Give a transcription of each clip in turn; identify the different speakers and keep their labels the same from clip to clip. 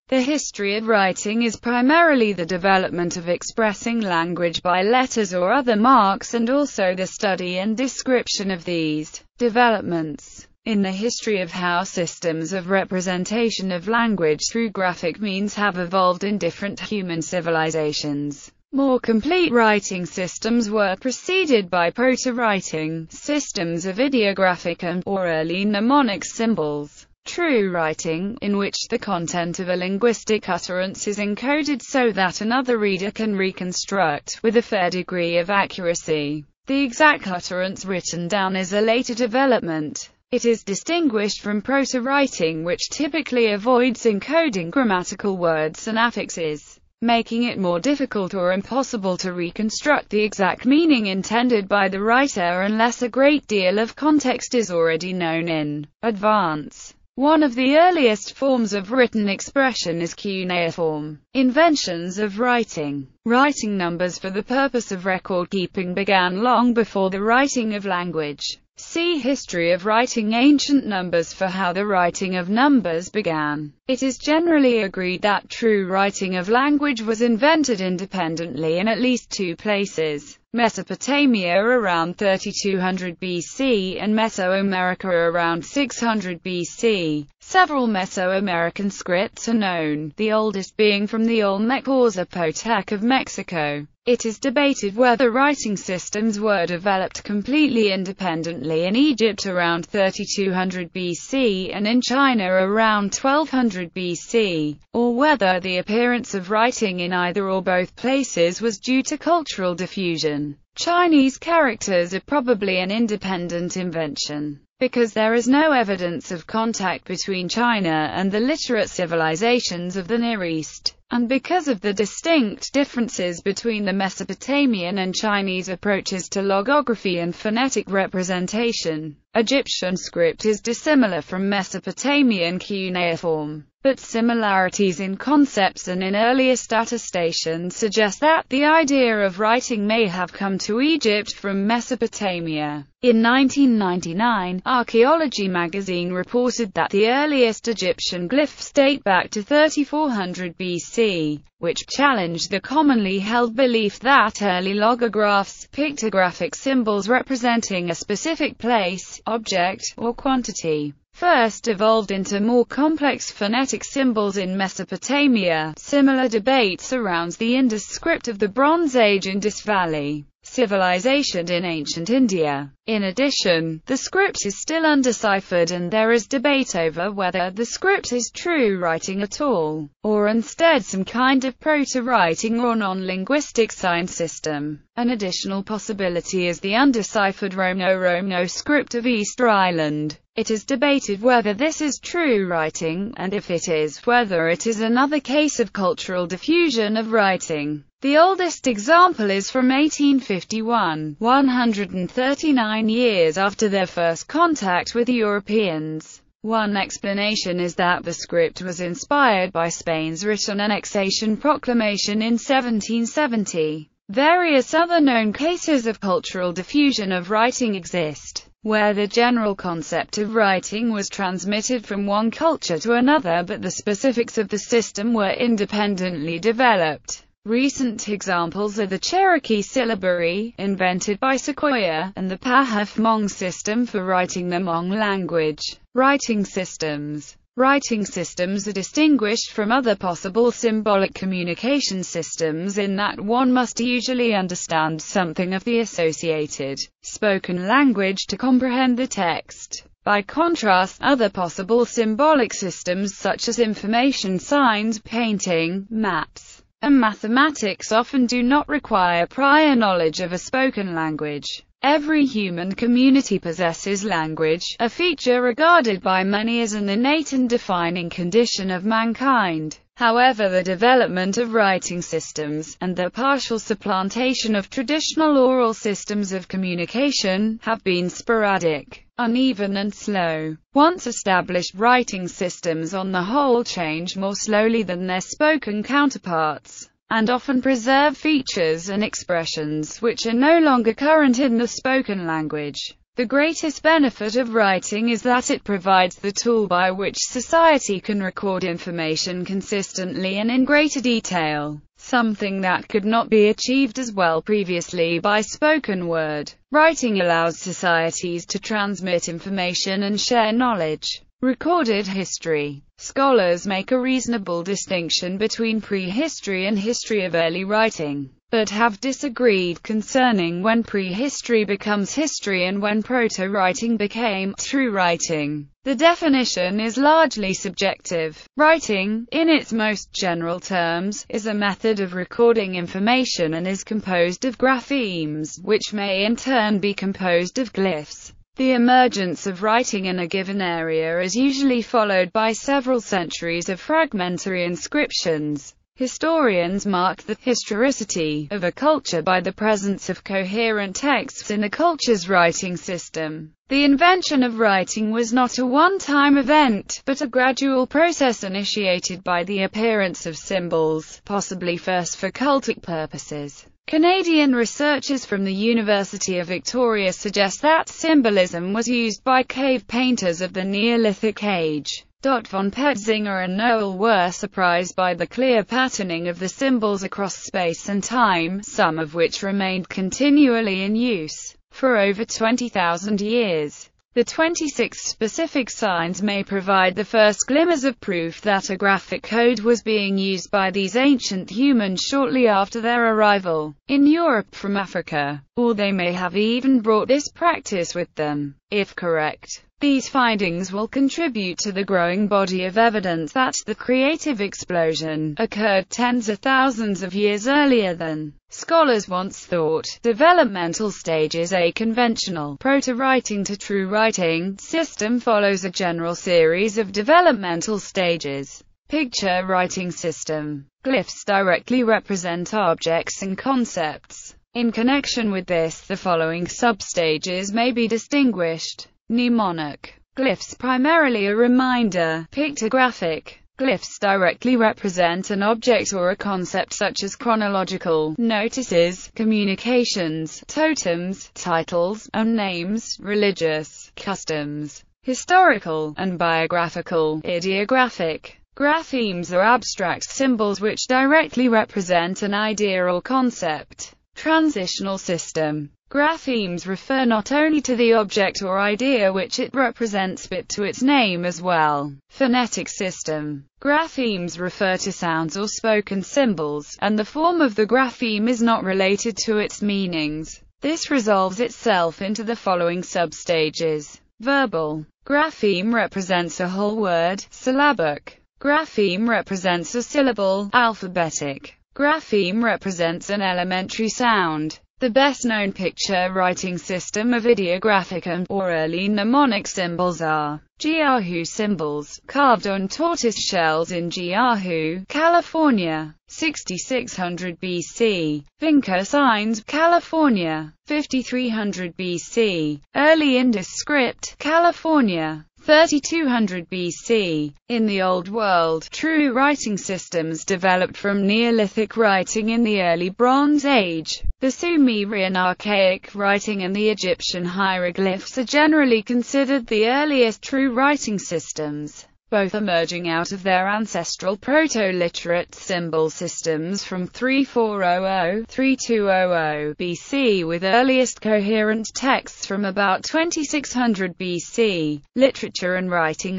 Speaker 1: The history of writing is primarily the development of expressing language by letters or other marks, and also the study and description of these developments. In the history of how systems of representation of language through graphic means have evolved in different human civilizations. More complete writing systems were preceded by proto-writing systems of ideographic or early mnemonic symbols. True writing, in which the content of a linguistic utterance is encoded so that another reader can reconstruct, with a fair degree of accuracy, the exact utterance written down, is a later development. It is distinguished from proto-writing, which typically avoids encoding grammatical words and affixes, making it more difficult or impossible to reconstruct the exact meaning intended by the writer unless a great deal of context is already known in advance. One of the earliest forms of written expression is cuneiform. Inventions of writing. Writing numbers for the purpose of record-keeping began long before the writing of language. See History of Writing. Ancient numbers for how the writing of numbers began. It is generally agreed that true writing of language was invented independently in at least two places: Mesopotamia around 3200 BC and Mesoamerica around 600 BC. Several Mesoamerican scripts are known, the oldest being from the Olmec or Zapotec of Mexico. It is debated whether writing systems were developed completely independently in Egypt around 3200 BC and in China around 1200 BC, or whether the appearance of writing in either or both places was due to cultural diffusion. Chinese characters are probably an independent invention, because there is no evidence of contact between China and the literate civilizations of the Near East, and because of the distinct differences between the Mesopotamian and Chinese approaches to logography and phonetic representation. Egyptian script is dissimilar from Mesopotamian cuneiform, but similarities in concepts and in earliest attestations suggest that the idea of writing may have come to Egypt from Mesopotamia. In 1999, Archaeology magazine reported that the earliest Egyptian glyphs date back to 3400 BC, which challenged the commonly held belief that early logographs, pictographic symbols representing a specific place, object, or quantity, first evolved into more complex phonetic symbols in Mesopotamia. Similar debate surrounds the Indus script of the Bronze Age Indus Valley civilization in ancient India. In addition, the script is still undeciphered and there is debate over whether the script is true writing at all, or instead some kind of proto-writing or non-linguistic sign system. An additional possibility is the undeciphered Romno script of Easter Island. It is debated whether this is true writing, and if it is, whether it is another case of cultural diffusion of writing. The oldest example is from 1851, 139 years after their first contact with Europeans. One explanation is that the script was inspired by Spain's written annexation proclamation in 1770. Various other known cases of cultural diffusion of writing exist, where the general concept of writing was transmitted from one culture to another, but the specifics of the system were independently developed. Recent examples are the Cherokee syllabary, invented by Sequoyah, and the Pahef-Mong system for writing the Hmong language. Writing systems. Writing systems are distinguished from other possible symbolic communication systems in that one must usually understand something of the associated spoken language to comprehend the text. By contrast, other possible symbolic systems such as information signs, painting, maps, and mathematics often do not require prior knowledge of a spoken language. Every human community possesses language, a feature regarded by many as an innate and defining condition of mankind. However, the development of writing systems, and the partial supplantation of traditional oral systems of communication, have been sporadic, uneven and slow. Once established writing systems on the whole change more slowly than their spoken counterparts, and often preserve features and expressions which are no longer current in the spoken language. The greatest benefit of writing is that it provides the tool by which society can record information consistently and in greater detail, something that could not be achieved as well previously by spoken word. Writing allows societies to transmit information and share knowledge. Recorded history. Scholars make a reasonable distinction between prehistory and history of early writing, but have disagreed concerning when prehistory becomes history and when proto-writing became true writing. The definition is largely subjective. Writing, in its most general terms, is a method of recording information and is composed of graphemes, which may in turn be composed of glyphs. The emergence of writing in a given area is usually followed by several centuries of fragmentary inscriptions. Historians mark the historicity of a culture by the presence of coherent texts in a culture's writing system. The invention of writing was not a one-time event, but a gradual process initiated by the appearance of symbols, possibly first for cultic purposes. Canadian researchers from the University of Victoria suggest that symbolism was used by cave painters of the Neolithic age. Von Petzinger and Noel were surprised by the clear patterning of the symbols across space and time, some of which remained continually in use for over 20,000 years. The 26 specific signs may provide the first glimmers of proof that a graphic code was being used by these ancient humans shortly after their arrival in Europe from Africa, or they may have even brought this practice with them. If correct, these findings will contribute to the growing body of evidence that the creative explosion occurred tens of thousands of years earlier than scholars once thought. Developmental stages. A conventional proto-writing to true writing system follows a general series of developmental stages. Picture writing system. Glyphs directly represent objects and concepts. In connection with this, the following substages may be distinguished. Mnemonic. Glyphs primarily a reminder. Pictographic. Glyphs directly represent an object or a concept such as chronological, notices, communications, totems, titles, and names, religious, customs, historical, and biographical. Ideographic. Graphemes are abstract symbols which directly represent an idea or concept. Transitional system. Graphemes refer not only to the object or idea which it represents but to its name as well. Phonetic system. Graphemes refer to sounds or spoken symbols, and the form of the grapheme is not related to its meanings. This resolves itself into the following substages. Verbal. Grapheme represents a whole word. Syllabic. Grapheme represents a syllable. Alphabetic. Grapheme represents an elementary sound. The best-known picture writing system of ideographic and/or early mnemonic symbols are Jiahu symbols, carved on tortoise shells in Jiahu, California, 6600 BC. Vinca signs, California, 5300 BC. Early Indus script, California, 3200 BC. In the Old World, true writing systems developed from Neolithic writing in the early Bronze Age. The Sumerian archaic writing and the Egyptian hieroglyphs are generally considered the earliest true writing systems, both emerging out of their ancestral proto-literate symbol systems from 3400–3200 BC, with earliest coherent texts from about 2600 BC. Literature and writing,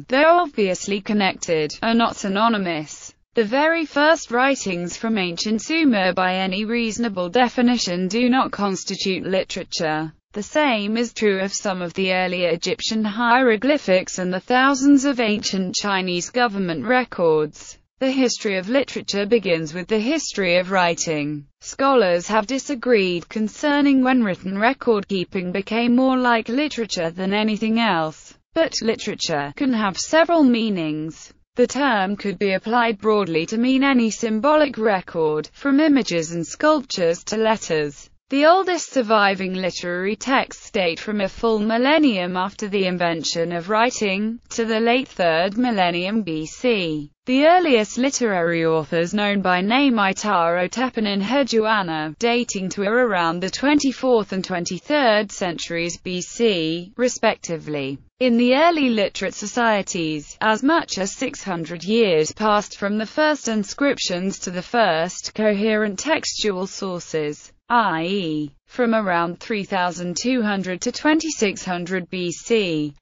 Speaker 1: though obviously connected, are not synonymous. The very first writings from ancient Sumer by any reasonable definition do not constitute literature. The same is true of some of the earlier Egyptian hieroglyphics and the thousands of ancient Chinese government records. The history of literature begins with the history of writing. Scholars have disagreed concerning when written record-keeping became more like literature than anything else. But literature can have several meanings. The term could be applied broadly to mean any symbolic record, from images and sculptures to letters. The oldest surviving literary texts date from a full millennium after the invention of writing, to the late 3rd millennium BC. The earliest literary authors known by name are Taro Teppan and Hejuana, dating to around the 24th and 23rd centuries BC, respectively. In the early literate societies, as much as 600 years passed from the first inscriptions to the first coherent textual sources, i.e., from around 3200 to 2600 BC.